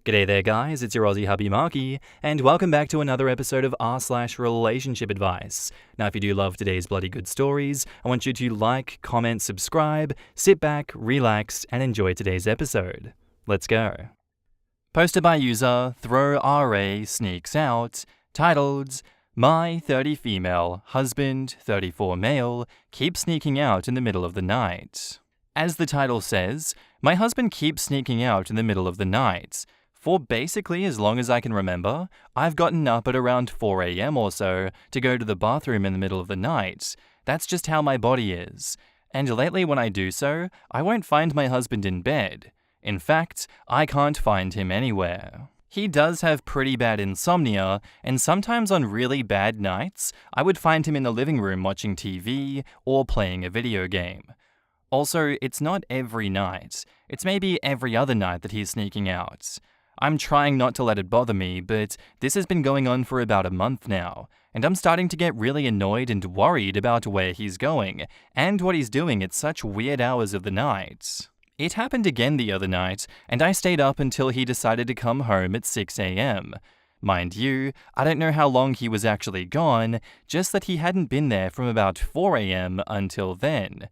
G'day there guys, it's your Aussie hubby Marky, and welcome back to another episode of r/relationship advice. Now if you do love today's bloody good stories, I want you to like, comment, subscribe, sit back, relax, and enjoy today's episode. Let's go. Posted by user ThrowRA Sneaks Out, titled, My 30 female, husband, 34 male, keeps sneaking out in the middle of the night. As the title says, my husband keeps sneaking out in the middle of the night. For basically as long as I can remember, I've gotten up at around 4 a.m. or so to go to the bathroom in the middle of the night. That's just how my body is. And lately when I do so, I won't find my husband in bed. In fact, I can't find him anywhere. He does have pretty bad insomnia, and sometimes on really bad nights, I would find him in the living room watching TV or playing a video game. Also, it's not every night. It's maybe every other night that he's sneaking out. I'm trying not to let it bother me, but this has been going on for about a month now, and I'm starting to get really annoyed and worried about where he's going, and what he's doing at such weird hours of the night. It happened again the other night, and I stayed up until he decided to come home at 6 a.m. Mind you, I don't know how long he was actually gone, just that he hadn't been there from about 4 a.m. until then.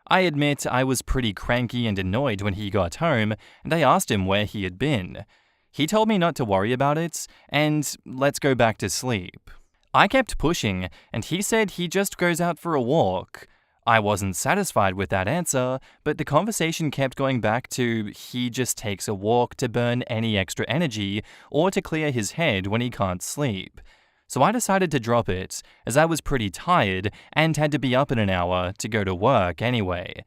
I admit I was pretty cranky and annoyed when he got home, and I asked him where he had been. He told me not to worry about it, and let's go back to sleep. I kept pushing, and he said he just goes out for a walk. I wasn't satisfied with that answer, but the conversation kept going back to he just takes a walk to burn any extra energy or to clear his head when he can't sleep. So I decided to drop it, as I was pretty tired and had to be up in an hour to go to work anyway.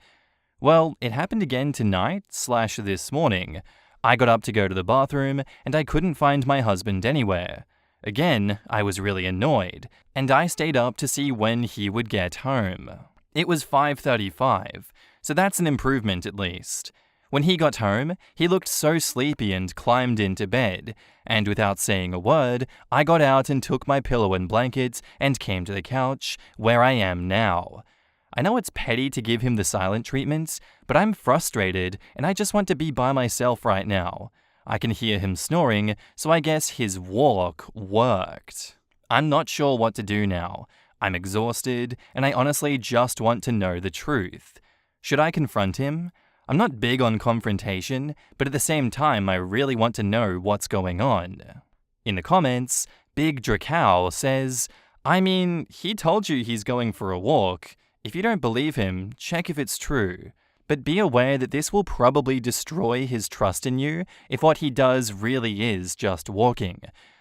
Well, it happened again tonight/this morning. I got up to go to the bathroom, and I couldn't find my husband anywhere. Again, I was really annoyed, and I stayed up to see when he would get home. It was 5:35, so that's an improvement at least. When he got home, he looked so sleepy and climbed into bed, and without saying a word, I got out and took my pillow and blankets and came to the couch, where I am now. I know it's petty to give him the silent treatment, but I'm frustrated and I just want to be by myself right now. I can hear him snoring, so I guess his walk worked. I'm not sure what to do now. I'm exhausted, and I honestly just want to know the truth. Should I confront him? I'm not big on confrontation, but at the same time I really want to know what's going on. In the comments, Big Dracow says, I mean, he told you he's going for a walk. If you don't believe him, check if it's true. But be aware that this will probably destroy his trust in you if what he does really is just walking.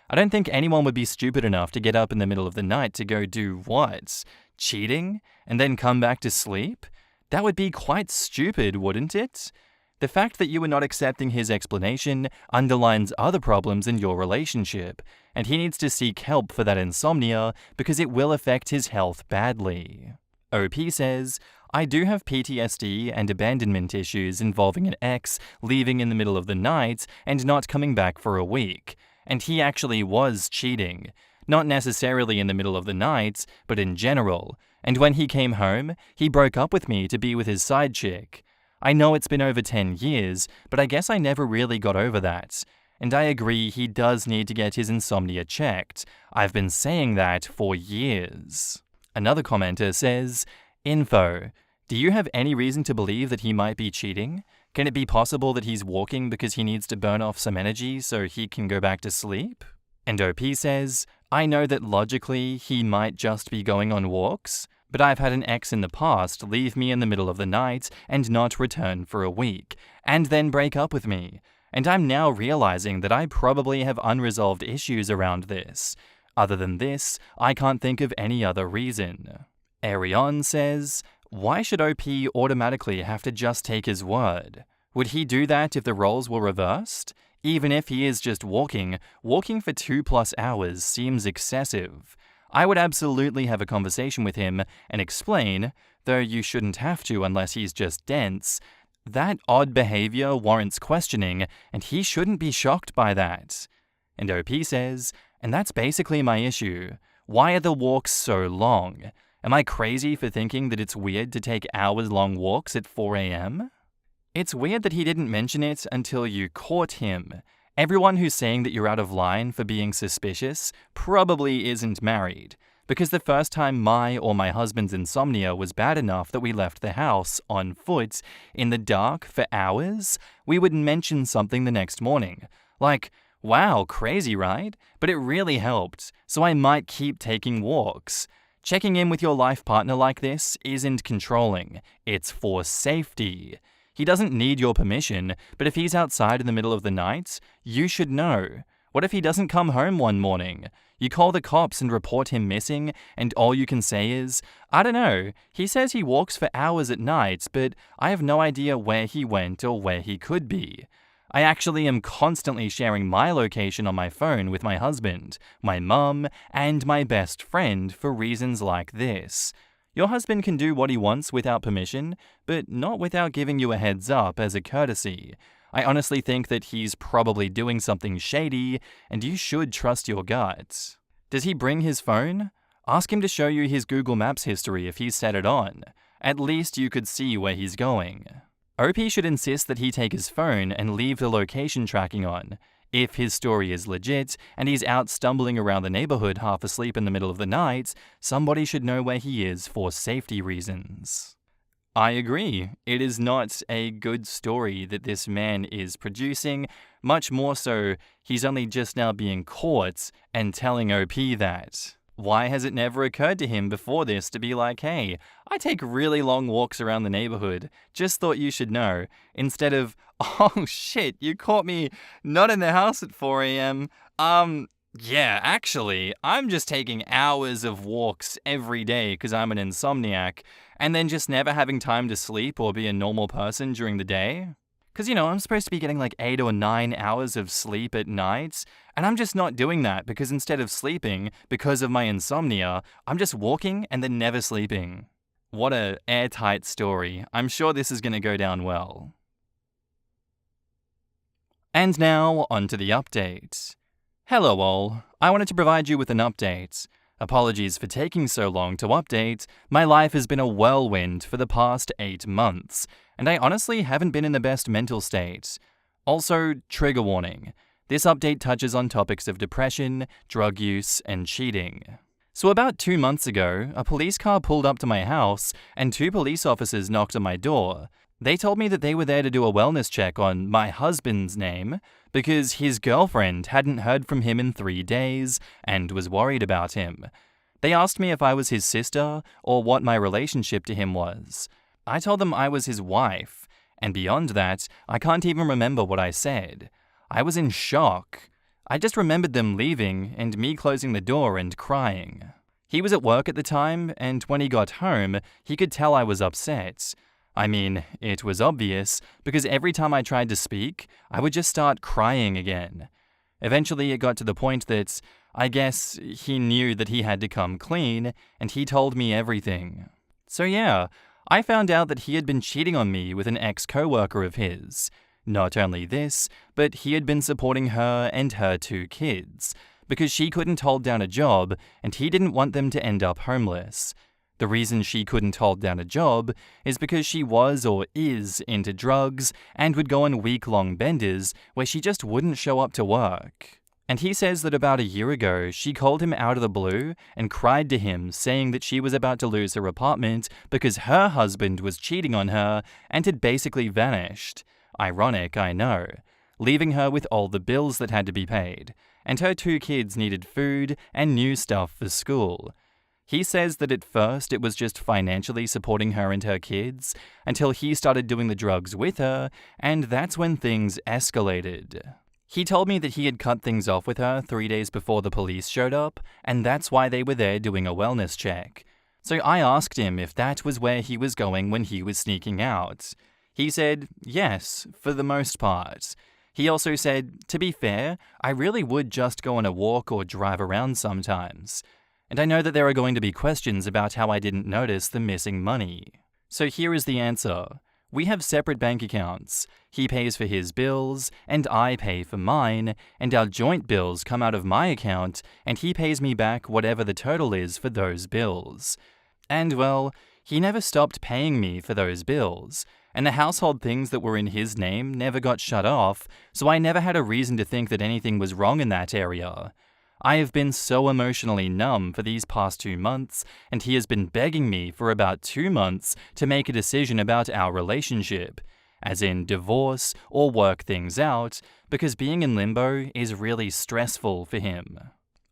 I don't think anyone would be stupid enough to get up in the middle of the night to go do what? Cheating? And then come back to sleep? That would be quite stupid, wouldn't it? The fact that you are not accepting his explanation underlines other problems in your relationship, and he needs to seek help for that insomnia because it will affect his health badly. OP says, I do have PTSD and abandonment issues involving an ex leaving in the middle of the night and not coming back for a week. And he actually was cheating. Not necessarily in the middle of the night, but in general. And when he came home, he broke up with me to be with his side chick. I know it's been over 10 years, but I guess I never really got over that. And I agree he does need to get his insomnia checked. I've been saying that for years. Another commenter says, Info. Do you have any reason to believe that he might be cheating? Can it be possible that he's walking because he needs to burn off some energy so he can go back to sleep? And OP says, I know that logically he might just be going on walks, but I've had an ex in the past leave me in the middle of the night and not return for a week, and then break up with me. And I'm now realizing that I probably have unresolved issues around this. Other than this, I can't think of any other reason. Arion says, why should OP automatically have to just take his word? Would he do that if the roles were reversed? Even if he is just walking for 2+ hours seems excessive. I would absolutely have a conversation with him and explain, though you shouldn't have to unless he's just dense, that odd behavior warrants questioning and he shouldn't be shocked by that. And OP says, and that's basically my issue. Why are the walks so long? Am I crazy for thinking that it's weird to take hours-long walks at 4 a.m.? It's weird that he didn't mention it until you caught him. Everyone who's saying that you're out of line for being suspicious probably isn't married, because the first time my or my husband's insomnia was bad enough that we left the house on foot in the dark for hours, we would mention something the next morning. Like, wow, crazy, right? But it really helped, so I might keep taking walks. Checking in with your life partner like this isn't controlling, it's for safety. He doesn't need your permission, but if he's outside in the middle of the night, you should know. What if he doesn't come home one morning? You call the cops and report him missing, and all you can say is, I don't know, he says he walks for hours at night, but I have no idea where he went or where he could be. I actually am constantly sharing my location on my phone with my husband, my mum, and my best friend for reasons like this. Your husband can do what he wants without permission, but not without giving you a heads up as a courtesy. I honestly think that he's probably doing something shady, and you should trust your gut. Does he bring his phone? Ask him to show you his Google Maps history if he's set it on. At least you could see where he's going. OP should insist that he take his phone and leave the location tracking on. If his story is legit and he's out stumbling around the neighborhood half asleep in the middle of the night, somebody should know where he is for safety reasons. I agree. It is not a good story that this man is producing, much more so he's only just now being caught and telling OP that. Why has it never occurred to him before this to be like, hey, I take really long walks around the neighborhood, just thought you should know, instead of, oh shit, you caught me not in the house at 4 a.m. Yeah, actually, I'm just taking hours of walks every day because I'm an insomniac, and then just never having time to sleep or be a normal person during the day. Because, I'm supposed to be getting like 8 or 9 hours of sleep at night, and I'm just not doing that because instead of sleeping, because of my insomnia, I'm just walking and then never sleeping. What a airtight story. I'm sure this is going to go down well. And now, on to the update. Hello all, I wanted to provide you with an update. Apologies for taking so long to update. My life has been a whirlwind for the past 8 months, and I honestly haven't been in the best mental state. Also, trigger warning. This update touches on topics of depression, drug use, and cheating. So about 2 months ago, a police car pulled up to my house, and 2 police officers knocked on my door. They told me that they were there to do a wellness check on my husband's name, because his girlfriend hadn't heard from him in 3 days and was worried about him. They asked me if I was his sister or what my relationship to him was. I told them I was his wife, and beyond that, I can't even remember what I said. I was in shock. I just remembered them leaving and me closing the door and crying. He was at work at the time, and when he got home, he could tell I was upset. I mean, it was obvious, because every time I tried to speak, I would just start crying again. Eventually, it got to the point that I guess he knew that he had to come clean, and he told me everything. So yeah, I found out that he had been cheating on me with an ex-coworker of his. Not only this, but he had been supporting her and her 2 kids, because she couldn't hold down a job, and he didn't want them to end up homeless. The reason she couldn't hold down a job is because she was or is into drugs and would go on week-long benders where she just wouldn't show up to work. And he says that about a year ago, she called him out of the blue and cried to him, saying that she was about to lose her apartment because her husband was cheating on her and had basically vanished. Ironic, I know, leaving her with all the bills that had to be paid, and her 2 kids needed food and new stuff for school. He says that at first it was just financially supporting her and her kids until he started doing the drugs with her, and that's when things escalated. He told me that he had cut things off with her 3 days before the police showed up, and that's why they were there doing a wellness check. So I asked him if that was where he was going when he was sneaking out. He said, yes, for the most part. He also said, to be fair, I really would just go on a walk or drive around sometimes. And I know that there are going to be questions about how I didn't notice the missing money. So here is the answer. We have separate bank accounts. He pays for his bills, and I pay for mine, and our joint bills come out of my account, and he pays me back whatever the total is for those bills. And well, he never stopped paying me for those bills, and the household things that were in his name never got shut off, so I never had a reason to think that anything was wrong in that area. I have been so emotionally numb for these past 2 months, and he has been begging me for about 2 months to make a decision about our relationship, as in divorce or work things out, because being in limbo is really stressful for him.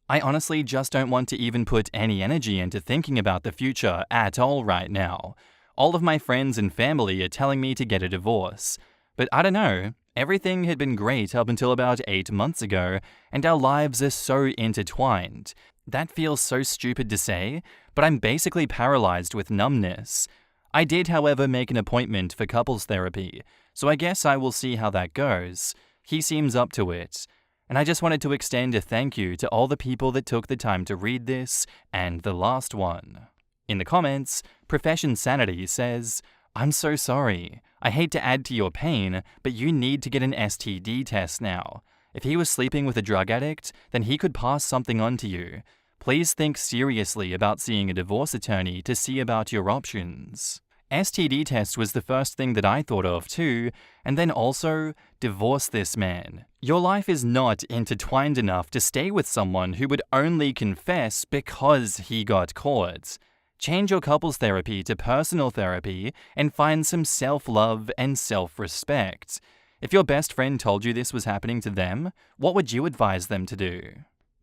I honestly just don't want to even put any energy into thinking about the future at all right now. All of my friends and family are telling me to get a divorce, but I don't know. Everything had been great up until about 8 months ago, and our lives are so intertwined. That feels so stupid to say, but I'm basically paralyzed with numbness. I did, however, make an appointment for couples therapy, so I guess I will see how that goes. He seems up to it. And I just wanted to extend a thank you to all the people that took the time to read this and the last one. In the comments, Profession Sanity says, "I'm so sorry. I hate to add to your pain, but you need to get an STD test now. If he was sleeping with a drug addict, then he could pass something on to you. Please think seriously about seeing a divorce attorney to see about your options." STD test was the first thing that I thought of too, and then also, divorce this man. Your life is not intertwined enough to stay with someone who would only confess because he got caught. Change your couples therapy to personal therapy and find some self-love and self-respect. If your best friend told you this was happening to them, what would you advise them to do?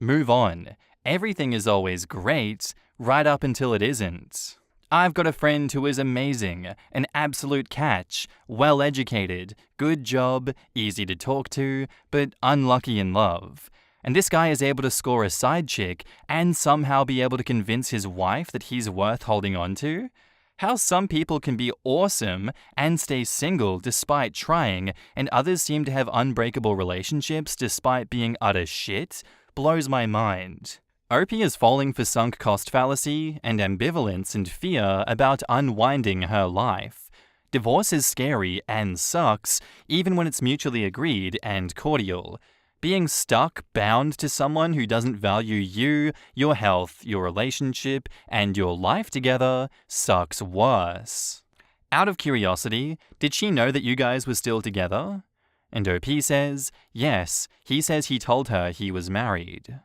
Move on. Everything is always great, right up until it isn't. I've got a friend who is amazing, an absolute catch, well-educated, good job, easy to talk to, but unlucky in love. And this guy is able to score a side chick and somehow be able to convince his wife that he's worth holding on to? How some people can be awesome and stay single despite trying, and others seem to have unbreakable relationships despite being utter shit, blows my mind. Opie is falling for sunk cost fallacy and ambivalence and fear about unwinding her life. Divorce is scary and sucks, even when it's mutually agreed and cordial. Being stuck, bound to someone who doesn't value you, your health, your relationship, and your life together sucks worse. Out of curiosity, did she know that you guys were still together? And OP says, yes, he says he told her he was married.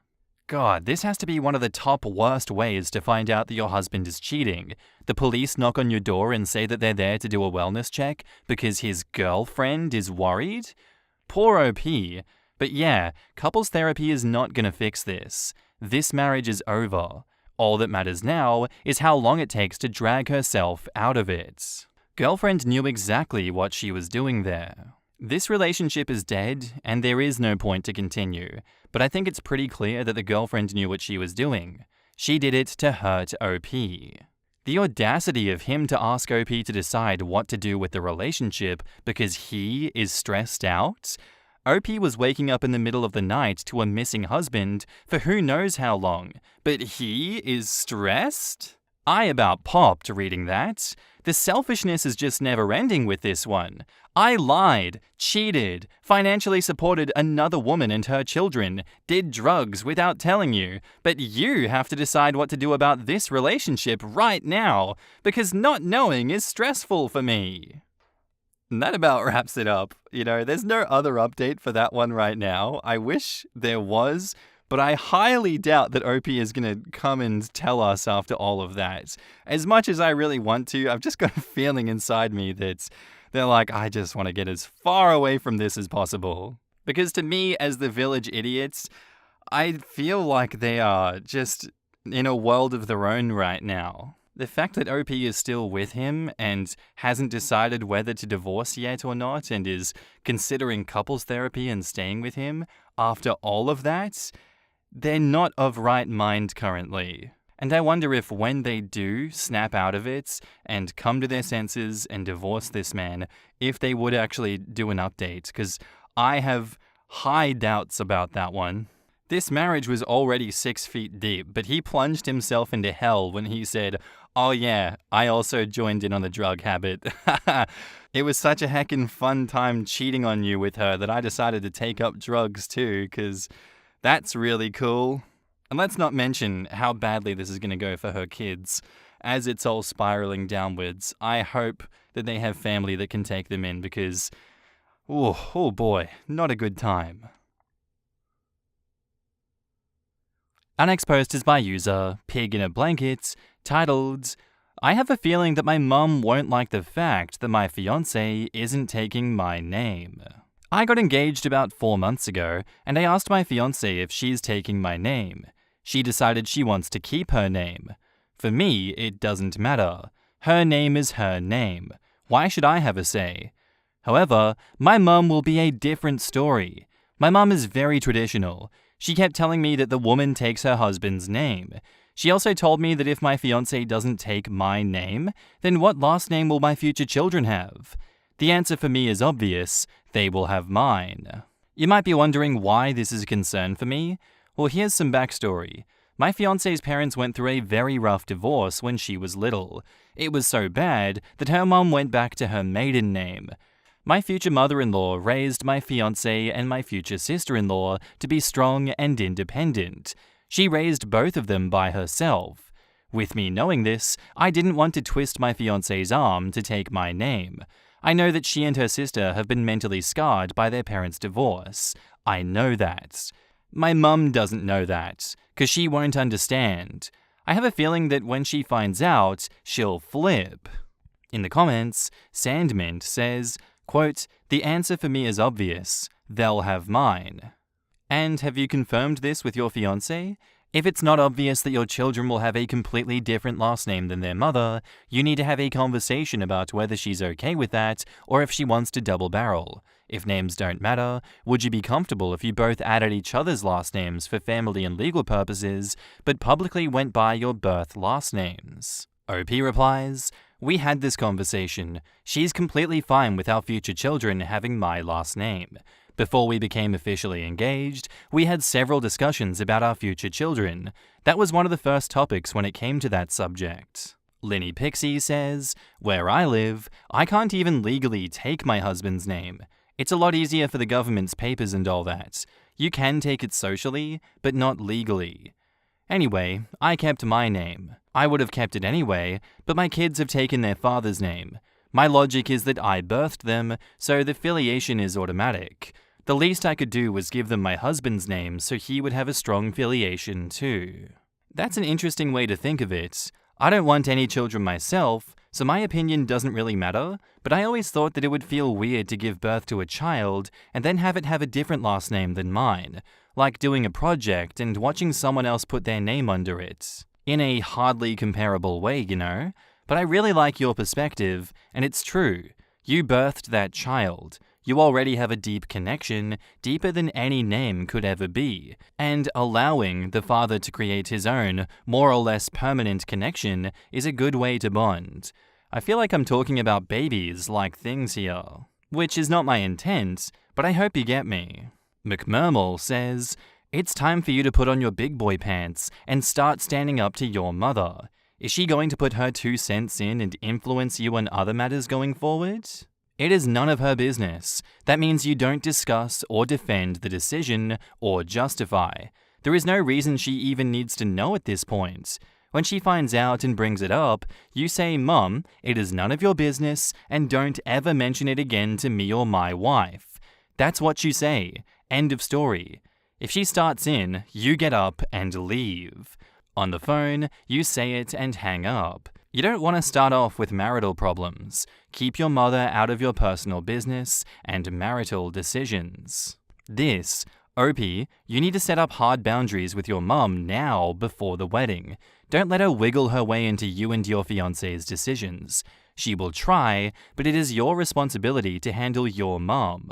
God, this has to be one of the top worst ways to find out that your husband is cheating. The police knock on your door and say that they're there to do a wellness check because his girlfriend is worried? Poor OP. But yeah, couples therapy is not gonna fix this. This marriage is over. All that matters now is how long it takes to drag herself out of it. Girlfriend knew exactly what she was doing there. This relationship is dead, and there is no point to continue, but I think it's pretty clear that the girlfriend knew what she was doing. She did it to hurt OP. The audacity of him to ask OP to decide what to do with the relationship because he is stressed out? OP was waking up in the middle of the night to a missing husband for who knows how long, but he is stressed? I about popped reading that. The selfishness is just never ending with this one. I lied, cheated, financially supported another woman and her children, did drugs without telling you, but you have to decide what to do about this relationship right now, because not knowing is stressful for me. And that about wraps it up. There's no other update for that one right now. I wish there was, but I highly doubt that OP is going to come and tell us after all of that. As much as I really want to, I've just got a feeling inside me that they're like, I just want to get as far away from this as possible. Because to me, as the village idiots, I feel like they are just in a world of their own right now. The fact that OP is still with him and hasn't decided whether to divorce yet or not and is considering couples therapy and staying with him after all of that, they're not of right mind currently. And I wonder if when they do snap out of it and come to their senses and divorce this man, if they would actually do an update, because I have high doubts about that one. This marriage was already 6 feet deep, but he plunged himself into hell when he said, oh yeah, I also joined in on the drug habit. It was such a heckin' fun time cheating on you with her that I decided to take up drugs too, because that's really cool. And let's not mention how badly this is going to go for her kids. as it's all spiraling downwards, I hope that they have family that can take them in because, oh boy, not a good time. Our next post is by user Pig in a Blanket, titled, I have a feeling that my mum won't like the fact that my fiancé isn't taking my name. I got engaged about 4 months ago, and I asked my fiancé if she's taking my name. She decided she wants to keep her name. For me, it doesn't matter. Her name is her name. Why should I have a say? However, my mum will be a different story. My mum is very traditional. She kept telling me that the woman takes her husband's name. She also told me that if my fiancé doesn't take my name, then what last name will my future children have? The answer for me is obvious. They will have mine. You might be wondering why this is a concern for me. Well, here's some backstory. My fiancé's parents went through a very rough divorce when she was little. It was so bad that her mum went back to her maiden name. My future mother-in-law raised my fiancé and my future sister-in-law to be strong and independent. She raised both of them by herself. With me knowing this, I didn't want to twist my fiancé's arm to take my name. I know that she and her sister have been mentally scarred by their parents' divorce. I know that. My mum doesn't know that, because she won't understand. I have a feeling that when she finds out, she'll flip. In the comments, Sandmint says, quote, the answer for me is obvious. They'll have mine. And have you confirmed this with your fiancé? If it's not obvious that your children will have a completely different last name than their mother, you need to have a conversation about whether she's okay with that or if she wants to double barrel. If names don't matter, would you be comfortable if you both added each other's last names for family and legal purposes, but publicly went by your birth last names? OP replies, we had this conversation. She's completely fine with our future children having my last name. Before we became officially engaged, we had several discussions about our future children. That was one of the first topics when it came to that subject. Linny Pixie says, where I live, I can't even legally take my husband's name. It's a lot easier for the government's papers and all that. You can take it socially, but not legally. Anyway, I kept my name. I would have kept it anyway, but my kids have taken their father's name. My logic is that I birthed them, so the filiation is automatic. The least I could do was give them my husband's name so he would have a strong filiation too. That's an interesting way to think of it. I don't want any children myself, so my opinion doesn't really matter, but I always thought that it would feel weird to give birth to a child and then have it have a different last name than mine, like doing a project and watching someone else put their name under it. In a hardly comparable way, you know? But I really like your perspective, and it's true. You birthed that child. You already have a deep connection, deeper than any name could ever be, and allowing the father to create his own, more or less permanent connection is a good way to bond. I feel like I'm talking about babies like things here, which is not my intent, but I hope you get me. McMurmel says, it's time for you to put on your big boy pants and start standing up to your mother. Is she going to put her 2 cents in and influence you on other matters going forward? It is none of her business. That means you don't discuss or defend the decision or justify. There is no reason she even needs to know at this point. When she finds out and brings it up, you say, Mum, it is none of your business and don't ever mention it again to me or my wife. That's what you say. End of story. If she starts in, you get up and leave. On the phone, you say it and hang up. You don't want to start off with marital problems. Keep your mother out of your personal business and marital decisions. This, OP, you need to set up hard boundaries with your mum now before the wedding. Don't let her wiggle her way into you and your fiancé's decisions. She will try, but it is your responsibility to handle your mum.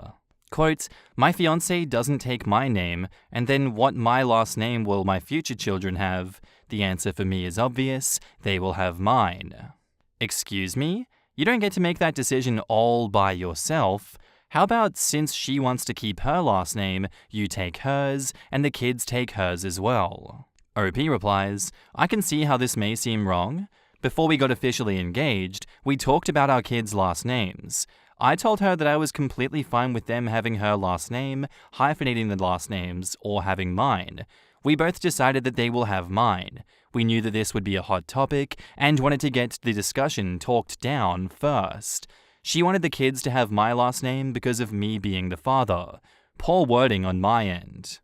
Quote, my fiancé doesn't take my name, and then what my last name will my future children have? The answer for me is obvious. They will have mine. Excuse me? You don't get to make that decision all by yourself. How about since she wants to keep her last name, you take hers, and the kids take hers as well? OP replies, I can see how this may seem wrong. Before we got officially engaged, we talked about our kids' last names. I told her that I was completely fine with them having her last name, hyphenating the last names, or having mine. We both decided that they will have mine. We knew that this would be a hot topic and wanted to get the discussion talked down first. She wanted the kids to have my last name because of me being the father. Poor wording on my end.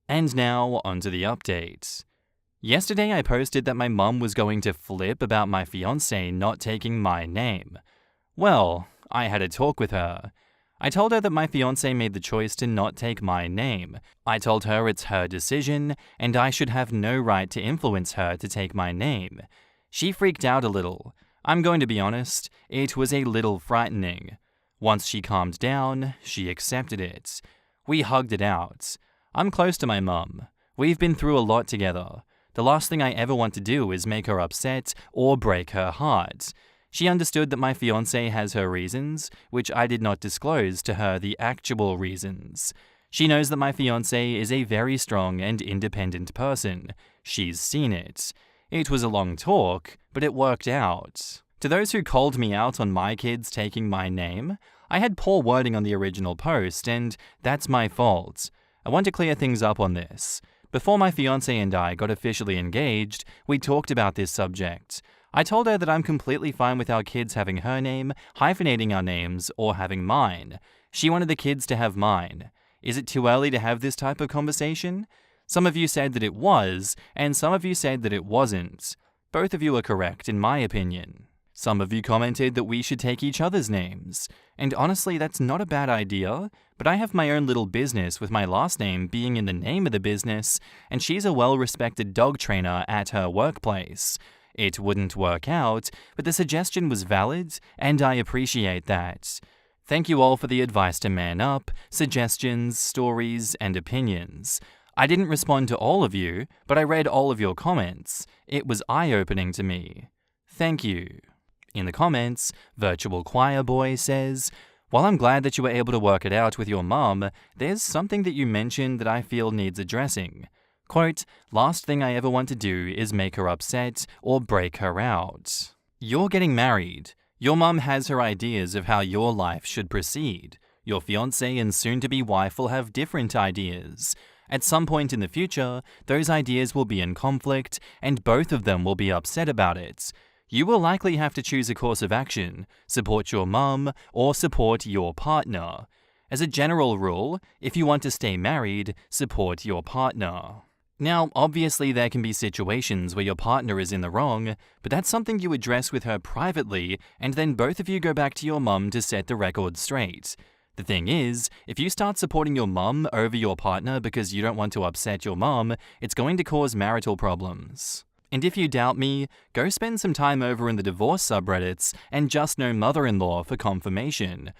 And now, onto the update. Yesterday I posted that my mum was going to flip about my fiancé not taking my name. Well, I had a talk with her. I told her that my fiancé made the choice to not take my name. I told her it's her decision, and I should have no right to influence her to take my name. She freaked out a little. I'm going to be honest, it was a little frightening. Once she calmed down, she accepted it. We hugged it out. I'm close to my mum. We've been through a lot together. The last thing I ever want to do is make her upset or break her heart. She understood that my fiancé has her reasons, which I did not disclose to her the actual reasons. She knows that my fiancé is a very strong and independent person. She's seen it. It was a long talk, but it worked out. To those who called me out on my kids taking my name, I had poor wording on the original post, and that's my fault. I want to clear things up on this. Before my fiancé and I got officially engaged, we talked about this subject. I told her that I'm completely fine with our kids having her name, hyphenating our names, or having mine. She wanted the kids to have mine. Is it too early to have this type of conversation? Some of you said that it was, and some of you said that it wasn't. Both of you are correct, in my opinion. Some of you commented that we should take each other's names. And honestly, that's not a bad idea, but I have my own little business with my last name being in the name of the business, and she's a well-respected dog trainer at her workplace. It wouldn't work out, but the suggestion was valid, and I appreciate that. Thank you all for the advice to man up, suggestions, stories, and opinions. I didn't respond to all of you, but I read all of your comments. It was eye-opening to me. Thank you. In the comments, Virtual Choir Boy says, "While I'm glad that you were able to work it out with your mum, there's something that you mentioned that I feel needs addressing. Quote, last thing I ever want to do is make her upset or break her out. You're getting married. Your mum has her ideas of how your life should proceed. Your fiancé and soon-to-be wife will have different ideas. At some point in the future, those ideas will be in conflict, and both of them will be upset about it. You will likely have to choose a course of action, support your mum, or support your partner. As a general rule, if you want to stay married, support your partner." Now, obviously there can be situations where your partner is in the wrong, but that's something you address with her privately, and then both of you go back to your mum to set the record straight. The thing is, if you start supporting your mum over your partner because you don't want to upset your mum, it's going to cause marital problems. And if you doubt me, go spend some time over in the divorce subreddits and just know mother-in-law for confirmation.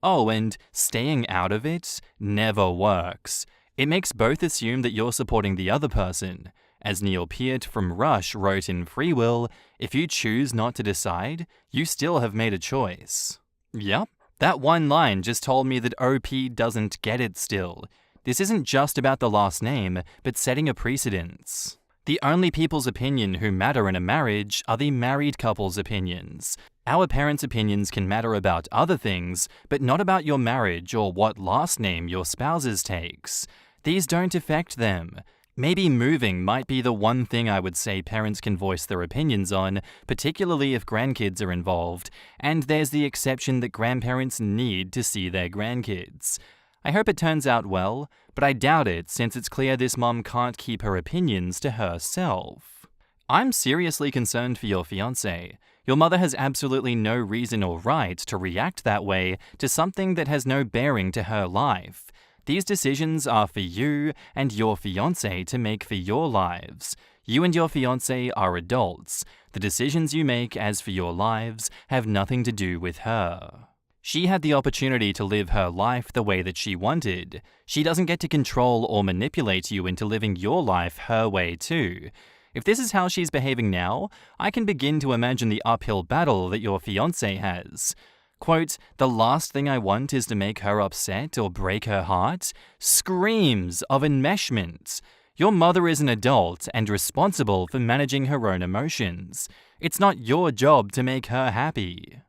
Oh, and staying out of it never works. It makes both assume that you're supporting the other person. As Neil Peart from Rush wrote in Free Will, if you choose not to decide, you still have made a choice. Yep, that one line just told me that OP doesn't get it still. This isn't just about the last name, but setting a precedence. The only people's opinion who matter in a marriage are the married couple's opinions. Our parents' opinions can matter about other things, but not about your marriage or what last name your spouses takes. These don't affect them. Maybe moving might be the one thing I would say parents can voice their opinions on, particularly if grandkids are involved, and there's the exception that grandparents need to see their grandkids. I hope it turns out well, but I doubt it since it's clear this mom can't keep her opinions to herself. I'm seriously concerned for your fiancé. Your mother has absolutely no reason or right to react that way to something that has no bearing to her life. These decisions are for you and your fiancé to make for your lives. You and your fiancé are adults. The decisions you make as for your lives have nothing to do with her. She had the opportunity to live her life the way that she wanted. She doesn't get to control or manipulate you into living your life her way too. If this is how she's behaving now, I can begin to imagine the uphill battle that your fiancé has. Quote, the last thing I want is to make her upset or break her heart, screams of enmeshment. Your mother is an adult and responsible for managing her own emotions. It's not your job to make her happy.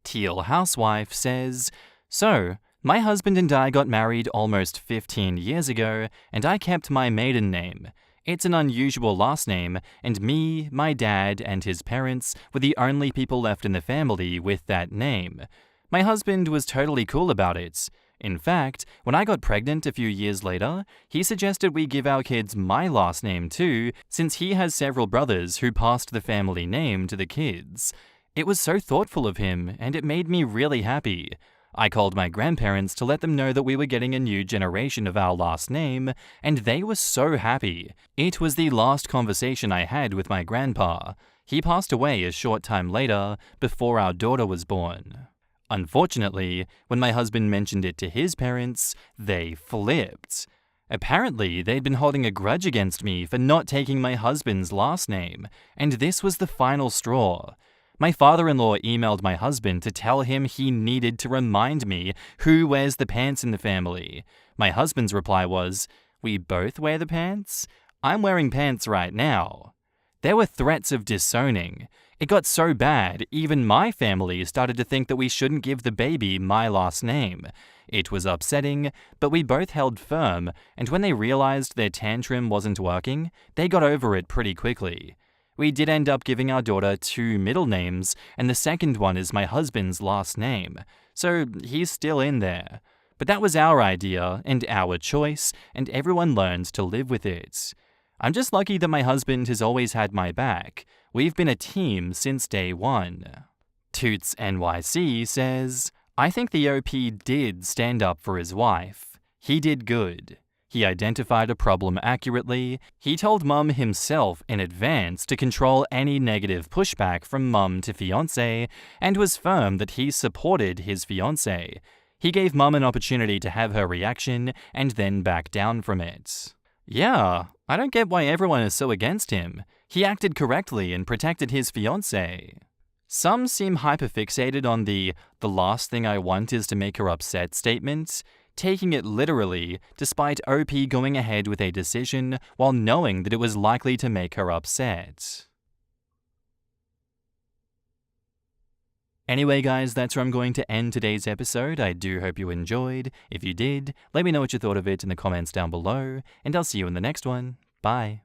Teal Housewife says, so, my husband and I got married almost 15 years ago, and I kept my maiden name. It's an unusual last name, and me, my dad, and his parents were the only people left in the family with that name. My husband was totally cool about it. In fact, when I got pregnant a few years later, he suggested we give our kids my last name too, since he has several brothers who passed the family name to the kids. It was so thoughtful of him, and it made me really happy. I called my grandparents to let them know that we were getting a new generation of our last name, and they were so happy. It was the last conversation I had with my grandpa. He passed away a short time later, before our daughter was born. Unfortunately, when my husband mentioned it to his parents, they flipped. Apparently, they'd been holding a grudge against me for not taking my husband's last name, and this was the final straw. My father-in-law emailed my husband to tell him he needed to remind me who wears the pants in the family. My husband's reply was, "We both wear the pants? I'm wearing pants right now." There were threats of disowning. It got so bad, even my family started to think that we shouldn't give the baby my last name. It was upsetting, but we both held firm, and when they realized their tantrum wasn't working, they got over it pretty quickly. We did end up giving our daughter 2 middle names, and the second one is my husband's last name, so he's still in there. But that was our idea and our choice, and everyone learned to live with it. I'm just lucky that my husband has always had my back. We've been a team since day one. Toots NYC says, I think the OP did stand up for his wife. He did good. He identified a problem accurately. He told Mum himself in advance to control any negative pushback from Mum to fiancé, and was firm that he supported his fiancé. He gave Mum an opportunity to have her reaction and then back down from it. Yeah, I don't get why everyone is so against him. He acted correctly and protected his fiancé. Some seem hyperfixated on the last thing I want is to make her upset statement, taking it literally despite OP going ahead with a decision while knowing that it was likely to make her upset. Anyway guys, that's where I'm going to end today's episode. I do hope you enjoyed. If you did, let me know what you thought of it in the comments down below, and I'll see you in the next one. Bye.